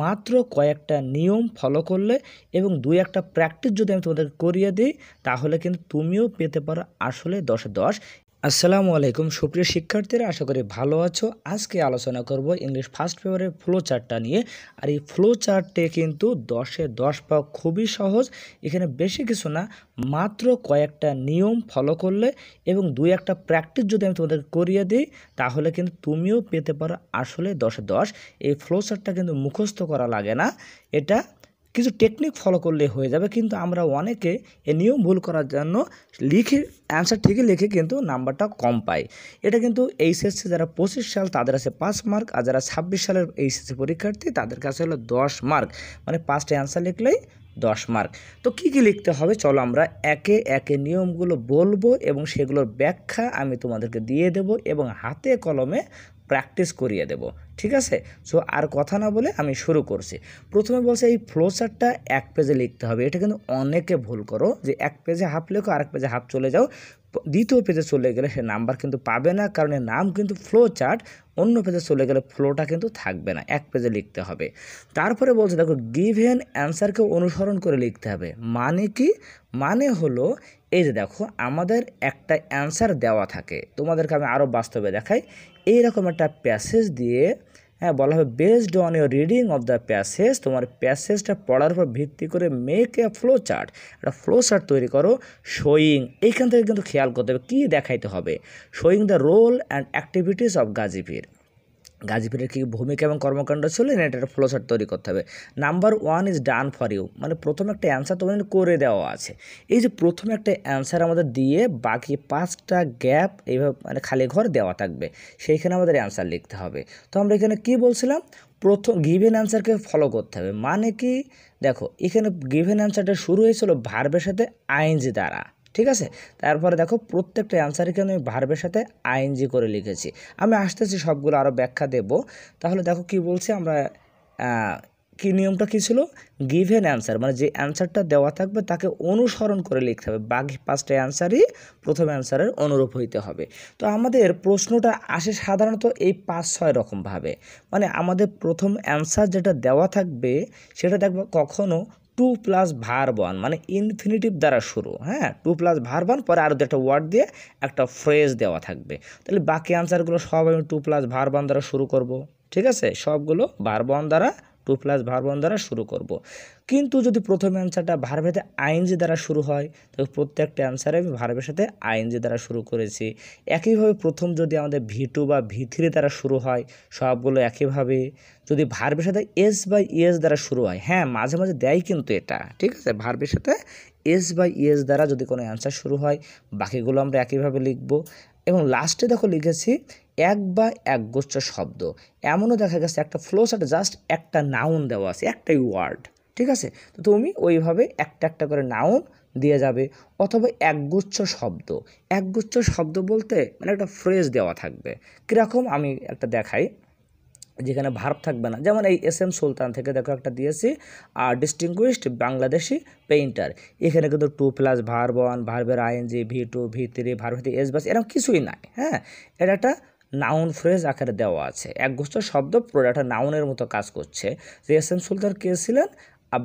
মাত্র কয়েকটা নিয়ম ফলো করলে এবং ২-১টা প্র্যাকটিস যদি আমি তোমাদেরকে করিয়ে দিই তাহলে কিন্তু তুমিও পেতে পারো আসলে ১০-এ ১০। আসসালামু আলাইকুম সুপ্রিয় শিক্ষার্থীরা, আশা করি ভালো আছো। আজকে আলোচনা করব ইংলিশ ফার্স্ট পেপারের ফ্লো চার্টটা নিয়ে। আর এই ফ্লো চার্টে কিন্তু ১০-এ ১০ পাওয়া খুবই সহজ। এখানে বেশি কিছু না, মাত্র কয়েকটা নিয়ম ফলো করলে এবং ২-১টা প্র্যাকটিস যদি আমি তোমাদেরকে করিয়ে দিই তাহলে কিন্তু তুমিও পেতে পারো আসলে 10-এ 10। এই ফ্লো চার্টটা কিন্তু মুখস্থ করা লাগে না, এটা কিছু টেকনিক ফলো করলে হয়ে যাবে। কিন্তু আমরা অনেকে এই নিয়ম ভুল করার জন্য লিখে অ্যান্সার ঠিকই লিখে কিন্তু নাম্বারটা কম পাই। এটা কিন্তু এইচএসসি যারা 25 সাল তাদের আছে 5 মার্ক, আর যারা 26 সালের এইচএসসি পরীক্ষার্থী তাদের কাছে হলো 10 মার্ক, মানে 5টা অ্যান্সার লিখলেই 10 মার্ক। তো কী কী লিখতে হবে চলো আমরা একে একে নিয়মগুলো বলবো এবং সেগুলোর ব্যাখ্যা আমি তোমাদেরকে দিয়ে দেব এবং হাতে কলমে প্র্যাকটিস করিয়ে দেব, ঠিক আছে? সো আর কথা না বলে আমি শুরু করছি। প্রথমে বলছে এই ফ্লো চার্টটা 1 পেজে লিখতে হবে। এটা কিন্তু অনেকে ভুল করো যে 1 পেজে হাফ লেখো, আরেক পেজে হাফ চলে যাও, দ্বিতীয় পেজে চলে গেলে সে নাম্বার কিন্তু পাবে না, কারণ এর নাম কিন্তু ফ্লো চার্ট। অন্য পেজে চলে গেলে ফ্লোটা কিন্তু থাকবে না, 1 পেজে লিখতে হবে। তারপরে বলছে দেখো গিভেন অ্যান্সারকে অনুসরণ করে লিখতে হবে। মানে কি? মানে হলো এই যে দেখো আমাদের একটা অ্যান্সার দেওয়া থাকে, তোমাদেরকে আমি আরও বাস্তবে দেখাই। এইরকম একটা প্যাসেজ দিয়ে বলা হবে based on your reading of the passage, তোমার প্যাসেজটা পড়ার উপর ভিত্তি করে মেক এ ফ্লো চার্ট, একটা ফ্লো চার্ট তৈরি করো। শোয়িং, এইখান থেকে কিন্তু খেয়াল করতে হবে কী দেখাইতে হবে। Showing the role and activities of Gazipur, গাজীপুরের কী ভূমিকা এবং কর্মকাণ্ড ছিল না, এটা একটা ফ্লো চার্ট তৈরি করতে হবে। Number 1 is done for you, মানে প্রথম একটা অ্যান্সার তোমাদের করে দেওয়া আছে। এই যে প্রথমে একটা অ্যান্সার আমাদের দিয়ে বাকি 5টা গ্যাপ এইভাবে মানে খালি ঘর দেওয়া থাকবে, সেইখানে আমাদের অ্যান্সার লিখতে হবে। তো আমরা এখানে কি বলছিলাম, প্রথম গিভেন অ্যান্সারকে ফলো করতে হবে। মানে কি দেখো এখানে গিভেন অ্যান্সারটা শুরু হয়েছিল ভার্বের সাথে আইএনজি দ্বারা, ঠিক আছে? তারপরে দেখো প্রত্যেকটা অ্যান্সারকে আমি ভার্বের সাথে আইএনজি করে লিখেছি। আমি আসতেছি সবগুলো আরও ব্যাখ্যা দেব। তাহলে দেখো কি বলছি আমরা, কি নিয়মটা কী ছিল, গিভেন অ্যান্সার মানে যে অ্যান্সারটা দেওয়া থাকবে তাকে অনুসরণ করে লিখতে হবে। বাকি 5টা অ্যান্সারই প্রথম অ্যান্সারের অনুরূপ হইতে হবে। তো আমাদের প্রশ্নটা আসে সাধারণত এই 5-6 রকমভাবে। মানে আমাদের প্রথম অ্যান্সার যেটা দেওয়া থাকবে সেটা দেখবো কখনো 2 প্লাস ভার্ব 1 মানে ইনফিনিটিভ দ্বারা শুরু, 2 প্লাস ভার্ব 1 পরে আরও একটা ওয়ার্ড দিয়ে একটা ফ্রেজ দেওয়া থাকবে। তাহলে বাকি আনসারগুলো সব আমি 2 প্লাস ভার্ব 1 দ্বারা শুরু করব, ঠিক আছে? সবগুলো ভার্ব 1 দ্বারা 2 প্লাস ভার্ব 1 দ্বারা শুরু করব। কিন্তু যদি প্রথম অ্যান্সারটা ভার্বের সাথে আইএনজি দ্বারা শুরু হয় তাহলে প্রত্যেকটা অ্যান্সারে আমি ভার্বের সাথে আইএনজি দ্বারা শুরু করেছি। একইভাবে প্রথম যদি আমাদের V2 বা V3 দ্বারা শুরু হয় সবগুলো একইভাবে। যদি ভার্বের সাথে এস বা ইএস দ্বারা শুরু হয়, মাঝে মাঝে দেয় কিন্তু এটা, ঠিক আছে? ভার্বের সাথে এস বা ইএস দ্বারা যদি কোনো অ্যান্সার শুরু হয় বাকিগুলো আমরা একইভাবে লিখব। এবং লাস্টে দেখো লিখেছি এক বা একগুচ্ছ শব্দ। এমনও দেখা গেছে একটা ফ্লো চার্টে জাস্ট একটা নাউন দেওয়া আছে, একটাই ওয়ার্ড, ঠিক আছে? তো তুমি ওইভাবে একটা একটা করে নাউন দিয়ে যাবে। অথবা একগুচ্ছ শব্দ, একগুচ্ছ শব্দ বলতে মানে একটা ফ্রেজ দেওয়া থাকবে। কীরকম আমি একটা দেখাই, যেখানে ভার্ব থাকবে না। যেমন এই এস এম সুলতান থেকে দেখো একটা দিয়েছি, ডিস্টিংগুইশড বাংলাদেশি পেইন্টার। এখানে কিন্তু 2 প্লাস ভার্ব 1, ভার্বের আইএনজি, V2 V3, ভার্বের এস বাস এরকম কিছুই নাই। এটা একটা নাউন ফ্রেজ আকারে দেওয়া আছে, একগুচ্ছ শব্দ পুরো একটা নাউনের মতো কাজ করছে। যে এস এম সুলতান কে ছিলেন,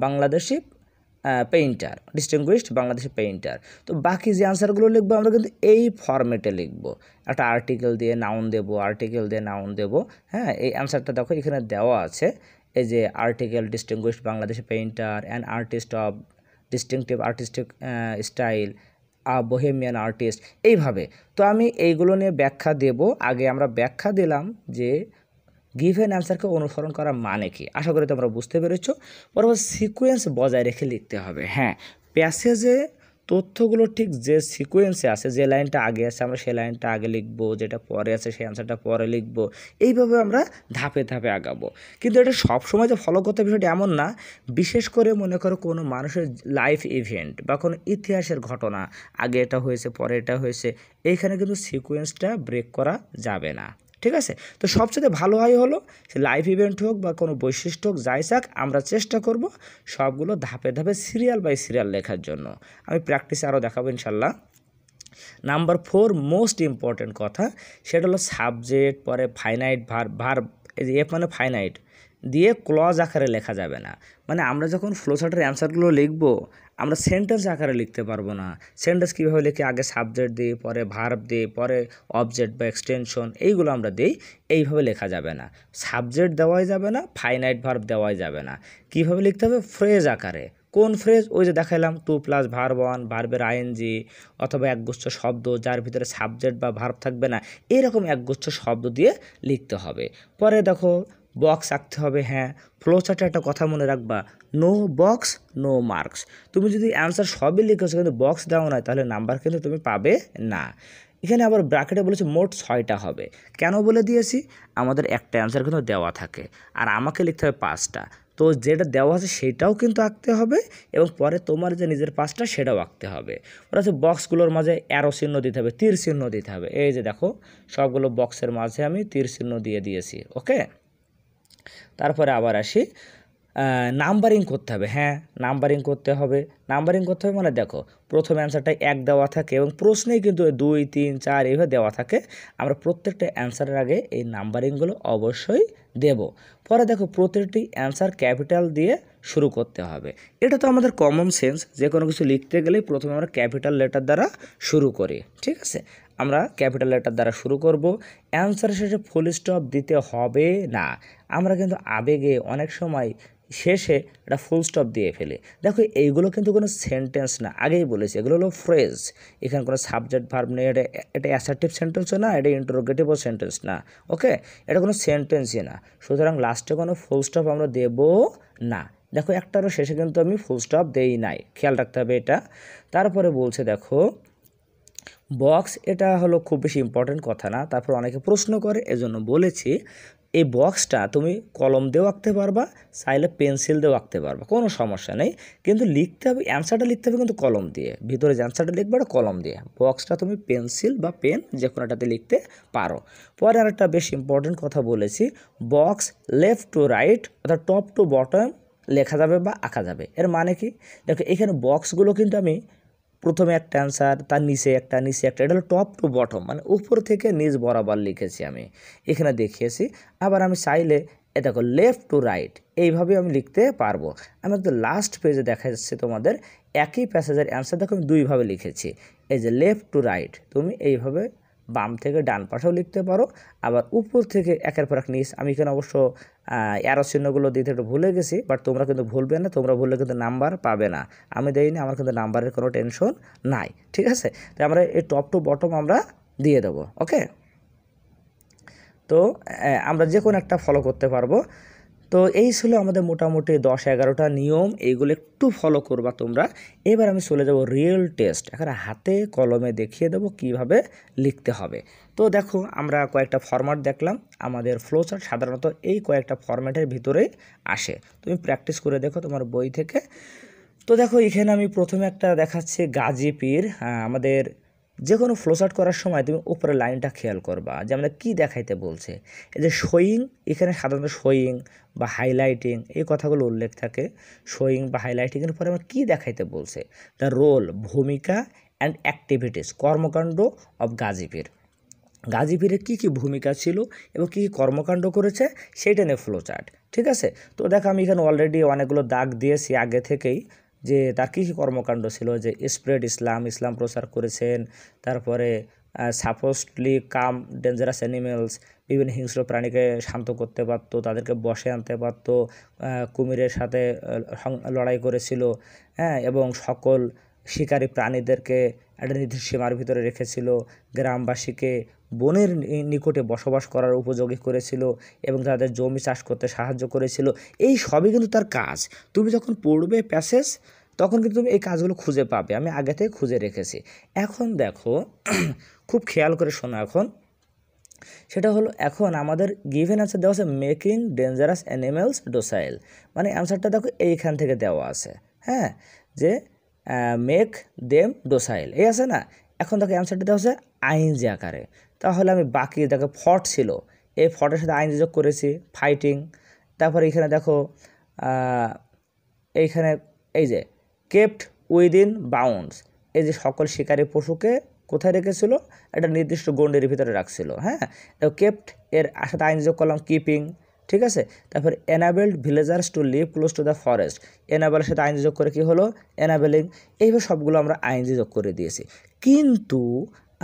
Bangladeshi painter, distinguished Bangladeshi painter. তো বাকি যে আনসারগুলো লিখবো আমরা কিন্তু এই ফরম্যাটে লিখবো, একটা আর্টিকেল দিয়ে নাউন দেবো, আর্টিকেল দিয়ে নাউন দেবো। এই অ্যান্সারটা দেখো এখানে দেওয়া আছে, এই যে article distinguished Bangladeshi painter and artist of distinctive artistic style, bohemian artist, এইভাবে। তো আমি এইগুলো নিয়ে ব্যাখ্যা দেব। আগে আমরা ব্যাখ্যা দিলাম যে গিভেন অ্যান্সারকে অনুসরণ করা মানে কি, আশা করি তোমরা বুঝতে পেরেছো। পরপর সিকোয়েন্স বজায় রেখে লিখতে হবে। প্যাসেজে তথ্যগুলো ঠিক যে সিকোয়েন্সে আছে, যে লাইনটা আগে আছে আমরা সেই লাইনটা আগে লিখবো, যেটা পরে আছে সেই অ্যান্সারটা পরে লিখবো। এইভাবে আমরা ধাপে ধাপে আগাবো। কিন্তু এটা সবসময় যে ফলো করতে বিষয়টা এমন না। বিশেষ করে মনে করো কোনো মানুষের লাইফ ইভেন্ট বা কোনো ইতিহাসের ঘটনা, আগে এটা হয়েছে পরে এটা হয়েছে, এইখানে কিন্তু সিকোয়েন্সটা ব্রেক করা যাবে না, ঠিক আছে? তো সবচেয়ে ভালো হয় হলো সে লাইভ ইভেন্ট হোক বা কোনো বৈশিষ্ট্য হোক, যাই থাক আমরা চেষ্টা করব সবগুলো ধাপে ধাপে সিরিয়াল বাই সিরিয়াল লেখার জন্য। আমি প্র্যাকটিসে আরও দেখাবো ইনশাল্লাহ। নাম্বার 4 মোস্ট ইম্পর্টেন্ট কথা, সেটা হলো সাবজেক্ট, পরে ফাইনাইট ভার্ব। এই যে এফ মানে ফাইনাইট, দিয়ে ক্লজ আকারে লেখা যাবে না। মানে আমরা যখন ফ্লোচার্টের অ্যান্সারগুলো লিখব আমরা সেন্টেন্স আকারে লিখতে পারবো না। সেন্টেন্স কীভাবে লিখি, আগে সাবজেক্ট দিই, পরে ভার্ব দিই, পরে অবজেক্ট বা এক্সটেনশন, এইগুলো আমরা দিই। এইভাবে লেখা যাবে না, সাবজেক্ট দেওয়াই যাবে না, ফাইনাইট ভার্ব দেওয়াই যাবে না। কীভাবে লিখতে হবে, ফ্রেজ আকারে। কোন ফ্রেজ, ওই যে দেখাইলাম 2 + ভার্ব 1, ভার্বের আইএনজি, অথবা একগুচ্ছ শব্দ যার ভিতরে সাবজেক্ট বা ভার্ব থাকবে না, এরকম একগুচ্ছ শব্দ দিয়ে লিখতে হবে। পরে দেখো বক্স আঁকতে হবে। হ্যাঁ, ফ্লোচার্টে একটা কথা মনে রাখবা, নো বক্স নো মার্কস। তুমি যদি অ্যান্সার সবই লিখেছো কিন্তু বক্স দাও না, তাহলে নাম্বার কিন্তু তুমি পাবে না। এখানে আবার ব্র্যাকেটে বলেছে মোট 6টা হবে। কেন বলে দিয়েছি, আমাদের একটা অ্যান্সার কিন্তু দেওয়া থাকে আর আমাকে লিখতে হবে 5টা। তো যেটা দেওয়া আছে সেটাও কিন্তু আঁকতে হবে এবং পরে তোমার যে নিজের 5টা সেটাও আঁকতে হবে। ওরা হচ্ছে বক্সগুলোর মাঝে অ্যারো চিহ্ন দিতে হবে, তীর চিহ্ন দিতে হবে। এই যে দেখো সবগুলো বক্সের মাঝে আমি তীর চিহ্ন দিয়ে দিয়েছি। ওকে, তারপরে আবার আসি, নাম্বারিং করতে হবে। হ্যাঁ, নাম্বারিং করতে হবে। নাম্বারিং করতে হবে মানে দেখো প্রথম অ্যান্সারটাই 1 দেওয়া থাকে এবং প্রশ্নেই কিন্তু 2, 3, 4 এইভাবে দেওয়া থাকে। আমরা প্রত্যেকটা অ্যান্সারের আগে এই নাম্বারিংগুলো অবশ্যই দেব। পরে দেখো প্রতিটি অ্যান্সার ক্যাপিটাল দিয়ে শুরু করতে হবে। এটা তো আমাদের কমন সেন্স, যে কোনো কিছু লিখতে গেলেই প্রথমে আমরা ক্যাপিটাল লেটার দ্বারা শুরু করি। ঠিক আছে, আমরা ক্যাপিটাল লেটার দ্বারা শুরু করব। অ্যান্সার শেষে ফুল স্টপ দিতে হবে না। আমরা কিন্তু আবেগে অনেক সময় শেষে একটা ফুল স্টপ দিয়ে ফেলে। দেখো এইগুলো কিন্তু কোনো সেন্টেন্স না, আগেই বলেছি এগুলো হলো ফ্রেজ। এখানে কোনো সাবজেক্ট ভার্ব নেই, এটা অ্যাসার্টিভ সেন্টেন্সও না, এটা ইন্টারোগেটিভও সেন্টেন্স না। ওকে, এটা কোনো সেন্টেন্সই না, সুতরাং লাস্টে কোনো ফুল স্টপ আমরা দেব না। দেখো একটারও শেষে কিন্তু আমি ফুল স্টপ দেই নাই, খেয়াল রাখতে হবে এটা। তারপরে বলছে দেখো বক্স, এটা হলো খুব বেশি ইম্পর্টেন্ট কথা না, তারপর অনেকে প্রশ্ন করে এজন্য বলেছি। এই বক্সটা তুমি কলম দিয়েও আঁকতে পারবা, চাইলে পেন্সিল দিয়েও আঁকতে পারবা, কোনো সমস্যা নেই। কিন্তু লিখতে হবে, অ্যান্সারটা লিখতে হবে কিন্তু কলম দিয়ে, ভিতরে যে অ্যান্সারটা লিখবে ওটা কলম দিয়ে। বক্সটা তুমি পেন্সিল বা পেন যে কোনোটাতে লিখতে পারো। পরে আরেকটা বেশ ইম্পর্টেন্ট কথা বলেছি, বক্স লেফট টু রাইট অর্থাৎ টপ টু বটম লেখা যাবে বা আঁকা যাবে। এর মানে কি, দেখো এখানে বক্সগুলো কিন্তু আমি প্রথমে একটা অ্যান্সার, তার নিচে একটা, নিচে একটা, এটা হলো টপ টু বটম, মানে উপর থেকে নিচ বরাবর লিখেছি আমি, এখানে দেখিয়েছি। আবার আমি চাইলে এ দেখো লেফট টু রাইট এইভাবে আমি লিখতে পারবো। আমি একদম লাস্ট পেজে দেখা যাচ্ছে তোমাদের একই প্যাসেজের অ্যান্সার দেখো আমি 2ভাবে লিখেছি। এই যে লেফট টু রাইট, তুমি এইভাবে বাম থেকে ডান পাশেও লিখতে পারো, আবার উপর থেকে একের পর এক নিচ। আমি এখানে অবশ্য অ্যারো চিহ্নগুলো দিতে একটু ভুলে গেছি, বাট তোমরা কিন্তু ভুলবে না, তোমরা ভুললে কিন্তু নাম্বার পাবে না। আমি দেইনি, আমার কিন্তু নাম্বারের কোনো টেনশন নাই। ঠিক আছে, তাই আমরা এই টপ টু বটম আমরা দিয়ে দেবো। ওকে, তো আমরা যে কোনো একটা ফলো করতে পারবো। তো এই ছিল আমাদের মোটামুটি 10-11টা নিয়ম, এইগুলো একটু ফলো করবা তোমরা। এবার আমি চলে যাব রিয়েল টেস্ট, এখানে হাতে কলমে দেখিয়ে দেবো কিভাবে লিখতে হবে। তো দেখো আমরা কয়েকটা ফরম্যাট দেখলাম, আমাদের ফ্লোচার্ট সাধারণত এই কয়েকটা ফরম্যাটের ভিতরেই আসে। তুমি প্র্যাকটিস করে দেখো তোমার বই থেকে। তো দেখো এখানে আমি প্রথমে একটা দেখাচ্ছি গাজী পীর। আমাদের যে কোনো ফ্লোচার্ট করার সময় তুমি উপরে লাইনটা খেয়াল করবা যে আমাদের কী দেখাইতে বলছে। এই যে শোয়িং, এখানে সাধারণত শোয়িং বা হাইলাইটিং এই কথাগুলো উল্লেখ থাকে। শোয়িং বা হাইলাইটিংয়ের পরে আমার কী দেখাইতে বলছে, দ্য রোল, ভূমিকা অ্যান্ড অ্যাক্টিভিটিস, কর্মকাণ্ড অফ গাজী পীর। গাজী পীরের কী কী ভূমিকা ছিল এবং কী কী কর্মকাণ্ড করেছে সেইটা নিয়ে ফ্লোচার্ট। ঠিক আছে, তো দেখো আমি এখানে অলরেডি অনেকগুলো দাগ দিয়েছি আগে থেকেই, যে তার কী কী কর্মকাণ্ড ছিল, যে স্প্রেড ইসলাম, ইসলাম প্রচার করেছেন। তারপরে সাপোজলি কাম ডেঞ্জারাস অ্যানিমেলস, বিভিন্ন হিংস্র প্রাণীকে শান্ত করতে পারতো, তাদেরকে বশে আনতে পারতো, কুমিরের সাথে লড়াই করেছিল। হ্যাঁ, এবং সকল শিকারী প্রাণীদেরকে একটা নির্দিষ্ট সীমার ভিতরে রেখেছিল, গ্রামবাসীকে বনের নিকটে বসবাস করার উপযোগী করেছিল এবং তাদের জমি চাষ করতে সাহায্য করেছিল। এই সবই কিন্তু তার কাজ। তুমি যখন পড়বে প্যাসেজ তখন কিন্তু তুমি এই কাজগুলো খুঁজে পাবে, আমি আগে থেকে খুঁজে রেখেছি। এখন দেখো খুব খেয়াল করে শোনো, এখন সেটা হলো, এখন আমাদের গিভেন অ্যান্সার দেওয়া আছে মেকিং ডেঞ্জারাস অ্যানিমেলস ডোসাইল, মানে অ্যান্সারটা দেখো এইখান থেকে দেওয়া আছে। হ্যাঁ, যে মেক দেম ডোসাইল এই আছে না। এখন দেখো অ্যান্সারটা দেওয়া আছে আইনজি আকারে, তাহলে আমি বাকি দেখো ফট ছিল, এই ফটের সাথে আইনজি যোগ করেছি, ফাইটিং। তারপরে এখানে দেখো এইখানে এই যে কেপ্ট উইদিন বাউন্ডস, এই যে সকল শিকারী পশুকে কোথায় রেখেছিল, একটা নির্দিষ্ট গণ্ডির ভিতরে রাখছিল। হ্যাঁ, কেপ্ট এর সাথে আইন যোগ করলাম কিপিং, ঠিক আছে। তারপর enabled villagers to live close to the forest, এনাবেলের সাথে আইনজি যোগ করে কি হলো এনাবেলিং। এইভাবে সবগুলো আমরা আইনজি যোগ করে দিয়েছি। কিন্তু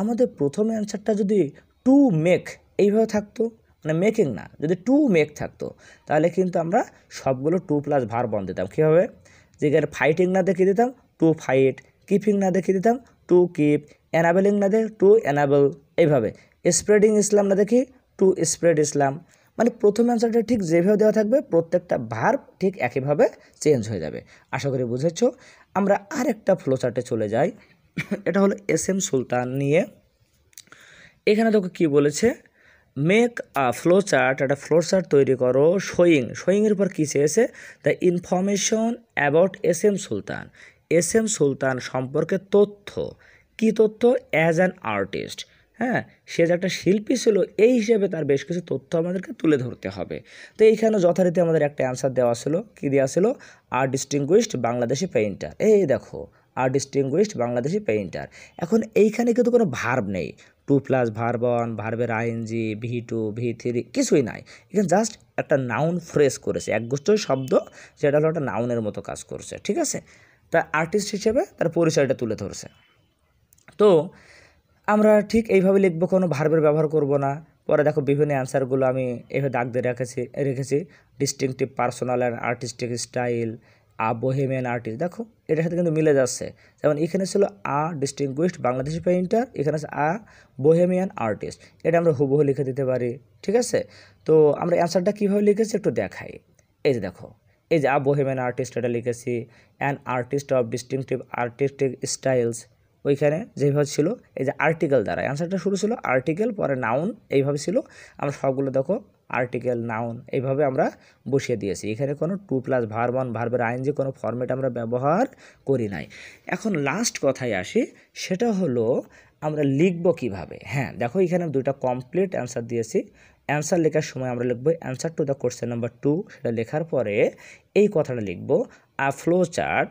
আমাদের প্রথম অ্যান্সারটা যদি টু মেক এইভাবে থাকতো, মানে মেকিং না, যদি টু মেক থাকতো তাহলে কিন্তু আমরা সবগুলো টু প্লাস ভার্ব অন দিতাম। কীভাবে, যেখানে ফাইটিং না দেখিয়ে দিতাম টু ফাইট, কিপিং না দেখিয়ে দিতাম টু কিপ, এনাবেলিং না দেখে টু এনাবেল, এইভাবে স্প্রেডিং ইসলাম না দেখি টু স্প্রেড ইসলাম। মানে প্রথম অ্যান্সারটা ঠিক যেভাবে দেওয়া থাকবে প্রত্যেকটা ভার্ব ঠিক একইভাবে চেঞ্জ হয়ে যাবে। আশা করি বুঝেছ। আমরা আরেকটা ফ্লোচার্টে চলে যাই, এটা হলো এস এম সুলতান নিয়ে। এখানে তোকে কি বলেছে, মেক আ ফ্লো চার্ট, একটা ফ্লো চার্ট তৈরি করো শোয়িংয়ের উপর কী চেয়েছে, the information about S M Sultan, S M Sultan সম্পর্কে তথ্য, কী তথ্য, অ্যাজ অ্যান আর্টিস্ট। হ্যাঁ, সে যে একটা শিল্পী ছিল এই হিসেবে তার বেশ কিছু তথ্য আমাদেরকে তুলে ধরতে হবে। তো এইখানে যথারীতি আমাদের একটা অ্যান্সার দেওয়া ছিল, কী দেওয়া ছিল, আর ডিস্টিংগুইশড বাংলাদেশি পেইন্টার। এই দেখো, আর ডিস্টিংগুইশড বাংলাদেশি পেইন্টার। এখন এইখানে কিন্তু কোনো ভার্ব নেই, টু প্লাস ভার্ব ওয়ান, ভার্বের আইএনজি, V2 V3 কিছুই নাই। এখানে জাস্ট একটা নাউন ফ্রেজ করেছে, একগুচ্ছই শব্দ, যেটা হলো একটা নাউনের মতো কাজ করছে। ঠিক আছে, তা আর্টিস্ট হিসেবে তার পরিচয়টা তুলে ধরছে। তো আমরা ঠিক এইভাবে লিখবো, কোনো ভার্বের ব্যবহার করব না। পরে দেখো বিভিন্ন অ্যান্সারগুলো আমি এইভাবে দাগ দিয়ে রেখেছি distinctive personal and artistic style, a bohemian artist. দেখো এটার সাথে কিন্তু মিলে যাচ্ছে। যেমন এখানে ছিল আ ডিস্টিংগুইশড বাংলাদেশি পেইন্টার, এখানে আছে আ বোহেমিয়ান আর্টিস্ট। এটা আমরা হুবহু লিখে দিতে পারি। ঠিক আছে, তো আমরা অ্যান্সারটা কীভাবে লিখেছি একটু দেখাই। এই যে দেখো, এই যে আ বোহেমিয়ান আর্টিস্ট এটা লিখেছি, an artist of distinctive artistic styles, ওইখানে যেভাবে ছিল এই যে আর্টিকেল দ্বারা অ্যান্সারটা শুরু ছিল, আর্টিকেল পরে নাউন, এইভাবে ছিল। আমরা সবগুলো দেখো আর্টিকেল নাউন এইভাবে আমরা বসিয়ে দিয়েছি। এখানে কোনো টু প্লাস ভার্ব ওয়ান, ভার্বের আইএনজি কোনো ফরম্যাট আমরা ব্যবহার করি নাই। এখন লাস্ট কথায় আসি, সেটা হলো আমরা লিখব কিভাবে। হ্যাঁ দেখো, এখানে দুইটা কমপ্লিট অ্যান্সার দিয়েছি। অ্যান্সার লেখার সময় আমরা লিখবো answer to the question number 2, সেটা লেখার পরে এই কথাটা লিখবো, আ ফ্লো চার্ট।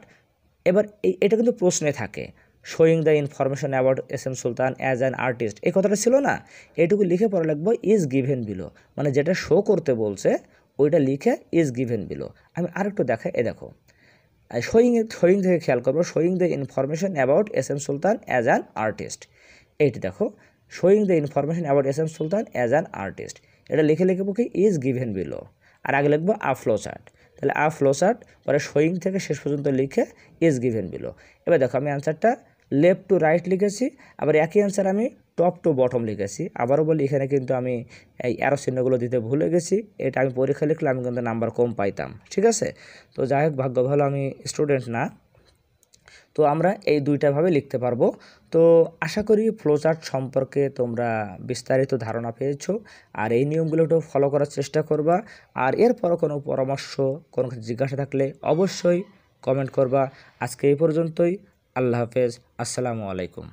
এবার এটা কিন্তু প্রশ্নে থাকে, showing the information about S M Sultan as an artist, এই কথাটা ছিল না, এইটুকু লিখে পরে লিখবো ইজ গিভেন বিলো, মানে যেটা শো করতে বলছে ওইটা লিখে ইজ গিভেন বিলো। আমি আরেকটু দেখাই, দেখো শোয়িং থেকে খেয়াল করবো, showing the information about S M Sultan as an artist, এইটি দেখো, showing the information about S M Sultan as an artist, এটা লিখে কি ইজ গিভেন বিলো, আর আগে লিখবো আ ফ্লো চার্ট। তাহলে আ ফ্লো চার্ট পরে শোয়িং থেকে শেষ পর্যন্ত লিখে ইজ গিভেন বিলো। এবার দেখো আমি অ্যান্সারটা লেফট টু রাইট লিখেছি, আবার একই অ্যান্সার আমি টপ টু বটম লিখেছি। আবারও বলি, এখানে কিন্তু আমি এই অ্যারো চিহ্নগুলো দিতে ভুলে গেছি, এটা আমি পরীক্ষা লিখলে আমি কিন্তু নাম্বার কম পাইতাম। ঠিক আছে, তো যাই হোক, ভাগ্য ভালো আমি স্টুডেন্ট না। তো আমরা এই দুইটাভাবে লিখতে পারবো। তো আশা করি ফ্লোচার্ট সম্পর্কে তোমরা বিস্তারিত ধারণা পেয়েছো, আর এই নিয়মগুলো একটু ফলো করার চেষ্টা করবা। আর এরপরও কোনো পরামর্শ, কোনো কিছু জিজ্ঞাসা থাকলে অবশ্যই কমেন্ট করবা। আজকে এই পর্যন্তই, আল্লাহ হাফেজ, আসসালামু আলাইকুম।